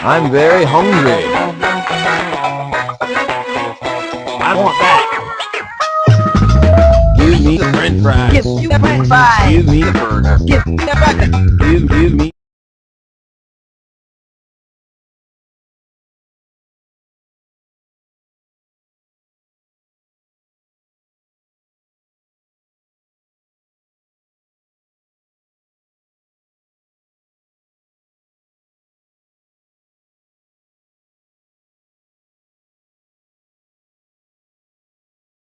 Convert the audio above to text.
I'm very hungry. I want that. Give me the french fries. Give me the french fries. Give me the burger. Give me the burger. Give me